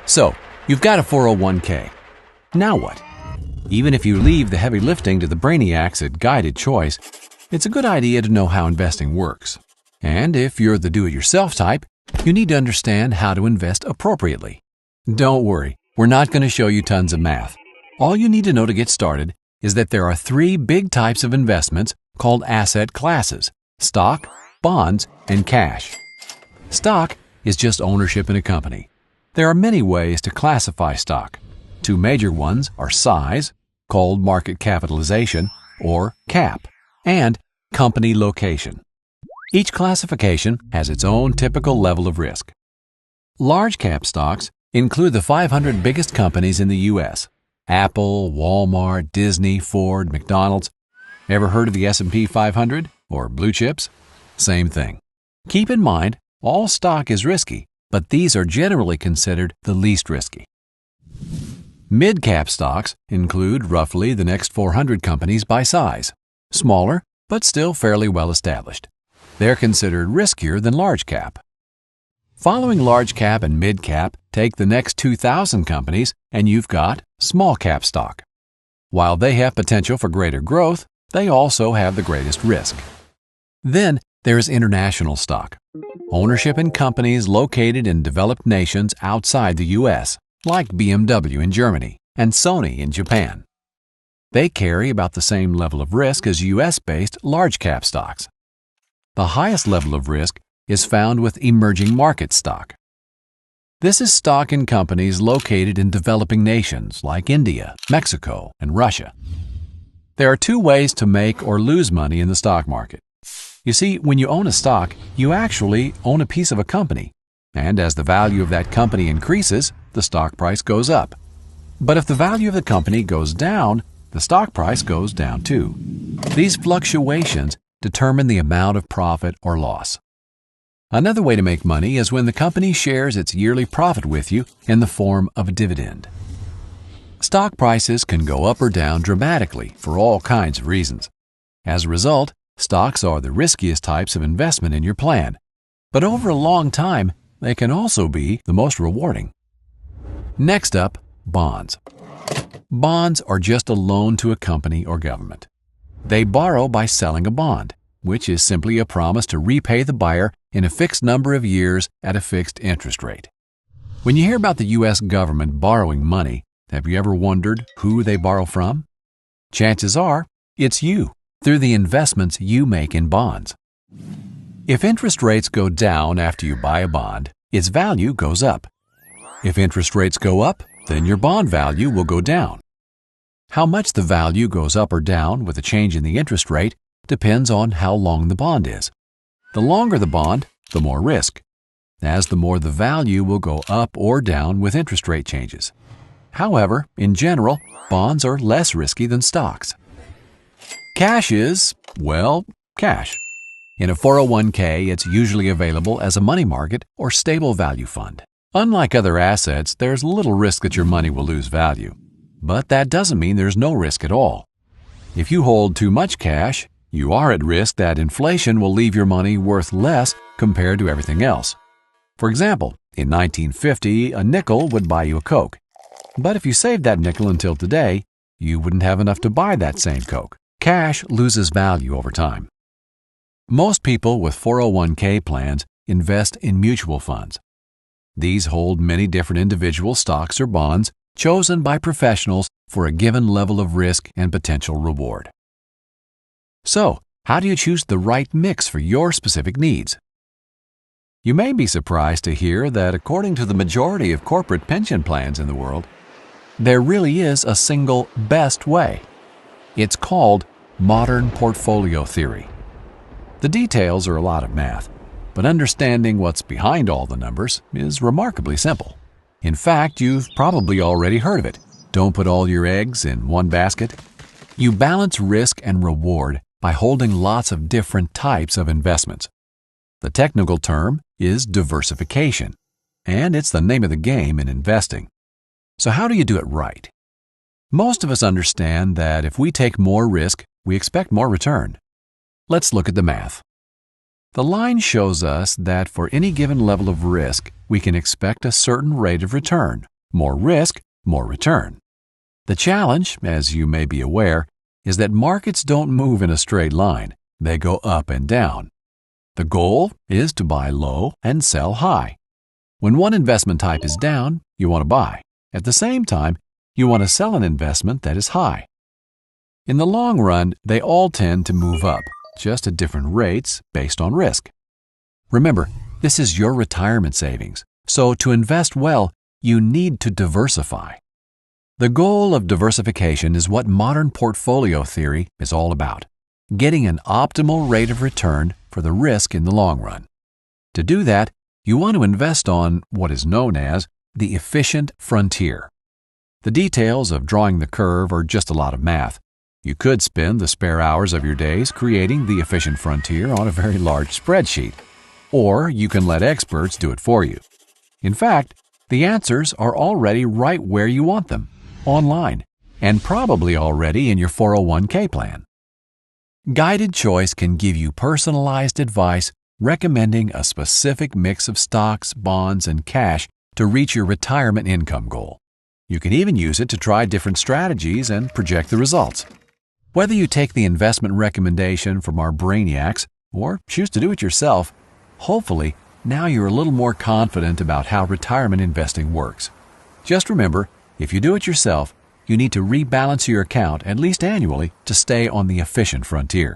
So, you've got a 401k. Now what? Even if you leave the heavy lifting to the brainiacs at Guided Choice, it's a good idea to know how investing works. And if you're the do-it-yourself type, you need to understand how to invest appropriately. Don't worry, we're not going to show you tons of math. All you need to know to get started is that there are three big types of investments called asset classes: stock, bonds, and cash. Stock is just ownership in a company. There are many ways to classify stock. Two major ones are size, called market capitalization, or CAP, and company location. Each classification has its own typical level of risk. Large cap stocks include the 500 biggest companies in the U.S. Apple, Walmart, Disney, Ford, McDonald's. Ever heard of the S&P 500 or blue chips? Same thing. Keep in mind, all stock is risky, but these are generally considered the least risky. Mid-cap stocks include roughly the next 400 companies by size, smaller but still fairly well established. They're considered riskier than large cap. Following large cap and mid cap, take the next 2,000 companies and you've got small cap stock. While they have potential for greater growth, they also have the greatest risk. Then there's international stock, ownership in companies located in developed nations outside the U.S., like BMW in Germany and Sony in Japan. They carry about the same level of risk as U.S.-based large-cap stocks. The highest level of risk is found with emerging market stock. This is stock in companies located in developing nations like India, Mexico, and Russia. There are two ways to make or lose money in the stock market. You see, when you own a stock, you actually own a piece of a company, and as the value of that company increases, the stock price goes up. But if the value of the company goes down, the stock price goes down too. These fluctuations determine the amount of profit or loss. Another way to make money is when the company shares its yearly profit with you in the form of a dividend. Stock prices can go up or down dramatically for all kinds of reasons. As a result, stocks are the riskiest types of investment in your plan, but over a long time, they can also be the most rewarding. Next up, bonds. Bonds are just a loan to a company or government. They borrow by selling a bond, which is simply a promise to repay the buyer in a fixed number of years at a fixed interest rate. When you hear about the U.S. government borrowing money, have you ever wondered who they borrow from? Chances are, it's you, through the investments you make in bonds. If interest rates go down after you buy a bond, its value goes up. If interest rates go up, then your bond value will go down. How much the value goes up or down with a change in the interest rate depends on how long the bond is. The longer the bond, the more risk, as the more the value will go up or down with interest rate changes. However, in general, bonds are less risky than stocks. Cash is, well, cash. In a 401k, it's usually available as a money market or stable value fund. Unlike other assets, there's little risk that your money will lose value. But that doesn't mean there's no risk at all. If you hold too much cash, you are at risk that inflation will leave your money worth less compared to everything else. For example, in 1950, a nickel would buy you a Coke. But if you saved that nickel until today, you wouldn't have enough to buy that same Coke. Cash loses value over time. Most people with 401k plans invest in mutual funds. These hold many different individual stocks or bonds chosen by professionals for a given level of risk and potential reward. So, how do you choose the right mix for your specific needs? You may be surprised to hear that according to the majority of corporate pension plans in the world, there really is a single best way. It's called modern portfolio theory. The details are a lot of math, but understanding what's behind all the numbers is remarkably simple. In fact, you've probably already heard of it. Don't put all your eggs in one basket. You balance risk and reward by holding lots of different types of investments. The technical term is diversification, and it's the name of the game in investing. So how do you do it right? Most of us understand that if we take more risk, we expect more return. Let's look at the math. The line shows us that for any given level of risk, we can expect a certain rate of return, More risk, more return. The challenge, as you may be aware, is that markets don't move in a straight line. They go up and down. The goal is to buy low and sell high. When one investment type is down, you want to buy. At the same time, you want to sell an investment that is high. In the long run, they all tend to move up, just at different rates based on risk. Remember, this is your retirement savings, so to invest well, you need to diversify. The goal of diversification is what modern portfolio theory is all about, getting an optimal rate of return for the risk in the long run. To do that, you want to invest on what is known as the efficient frontier. The details of drawing the curve are just a lot of math. You could spend the spare hours of your days creating the efficient frontier on a very large spreadsheet, or you can let experts do it for you. In fact, the answers are already right where you want them, online, and probably already in your 401k plan. Guided Choice can give you personalized advice recommending a specific mix of stocks, bonds, and cash to reach your retirement income goal. You can even use it to try different strategies and project the results. Whether you take the investment recommendation from our brainiacs or choose to do it yourself, hopefully now you're a little more confident about how retirement investing works. Just remember, if you do it yourself, you need to rebalance your account at least annually to stay on the efficient frontier.